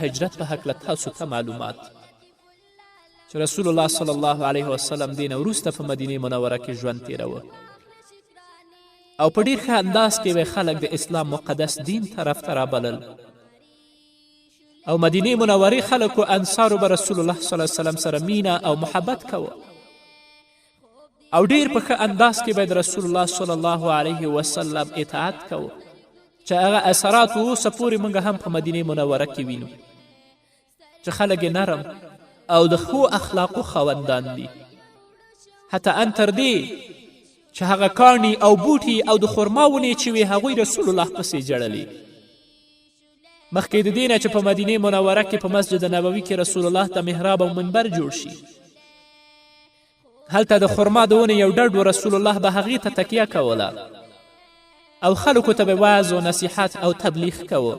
هجرت په هکله تاسو ته معلومات چې رسول الله صلی الله علیه وسلم دې نه وروسته په مدینې منوره کې ژوند تیروه او په ډېر ښه انداز کې به خلک د اسلام مقدس دین طرف ته رابلل او مدینې منورې خلکو انصارو به رسول الله صلی الله علیه وسلم سره مینه او محبت کوه او ډیر په ښه انداز کې به د رسول الله صلی الله علیه وسلم اطاعت کوه چې هغه اثرات اوسه پورې موږ هم په مدینې منوره کې وینو چې خلک یې نرم او د ښو اخلاقو خاوندان دي حتی ان تر دې چې هغه کاڼي او بوټي او د خرما ونې چې وې هغوی رسول الله پسې جړلې مخکې د دې نه چې په مدینې منوره کې په مسجد نبوي کې رسول الله ته محراب او منبر جوړ شي هلته د خرما د ونې یو ډډ و رسول الله به هغې ته تکیه کوله او خلکو ته به وعظ و نصیحت او تبلیغ کوه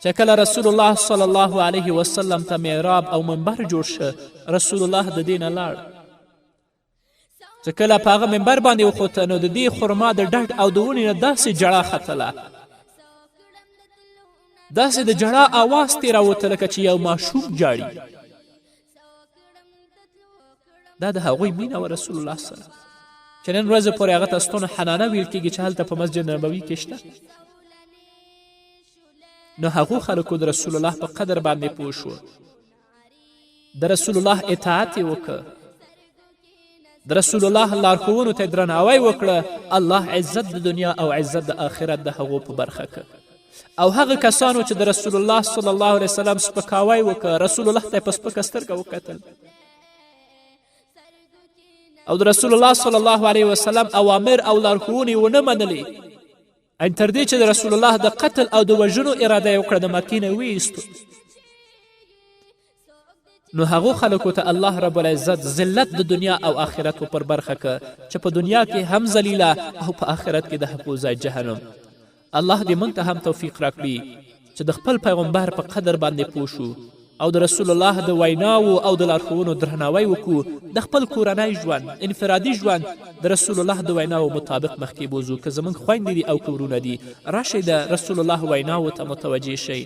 چې کله رسول الله صلی الله علیه وسلم ته محراب او منبر جوړ شه رسول الله د دې نه لاړ چې کله په هغه منبر باندې وخوته نو د دې خرما د ډډ او د ونې نه داسې جړه ختله داسې د جړه آواز ترې راوته لکه چې یو ماشوم جاړي دا د هغوی مینه و رسول الله سره چې نن ورځې پورې هغه ته ستون حنانه ویل کېږي چې هلته په مسجد نبوي کې شته نو هغو خلکو د رسول الله په قدر باندې پوه شو د رسول الله اطاعت یې وکړه د رسول الله لارښوونو ته یې درناوی وکړه الله عزت د دنیا او عزت د آخرت د هغو په برخه که او هغه کسانو چې د رسول الله صلی الله علیه وسلم سپکاوی وکړه رسول الله ته یې په سپکه سترګه وکتل او د رسول الله صلی الله علیه وسلم اوامر او لارښوونې ونه منلې ان تر دې چې د رسول الله د قتل او د وژنو اراده یې وکړه د مکې نه ویستو نو هغو خلکو ته الله رب العزت ذلت د دنیا او آخرت پر برخه که چې په دنیا کې هم ذلیله او په آخرت کې د هغو ځای جهنم الله دې موږ ته هم توفیق راکړي چې د خپل پیغمبر په قدر باندې پوه شو او د رسول الله د ویناو او د لارښوونو درناوی وکړو د خپل کورنی ژوند انفرادي ژوند د رسول الله د ویناو مطابق مخکې بوځو که زموږ خویندې دي او که ورونه دي راشئ د رسول الله ویناو ته متوجه شئ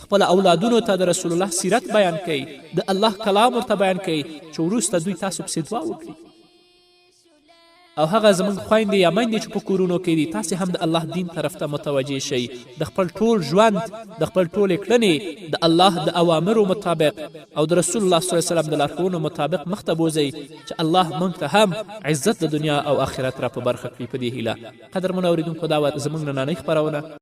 خپل اولادونو ته د رسول الله سیرت بیان کوئ د الله کلام ورته بیان کوئ چې وروسته دوی تاسو پسې دعا وکړي او هغه زموږ خویندې یا میندې چې په کورونو کې دي تاسې هم د الله دین طرف ته متوجه شئ د خپل ټول ژوند د خپل ټولې کړنې د الله د اوامرو مطابق او د رسول الله صلی الله علیه وسلم د لارښوونو مطابق مخته بوځئ چې الله موږ ته هم عزت د دنیا او آخرت را په برخه کړي په دې هیله قدرمنو اورېدونکو دا وه زموږ نننۍ خپرونه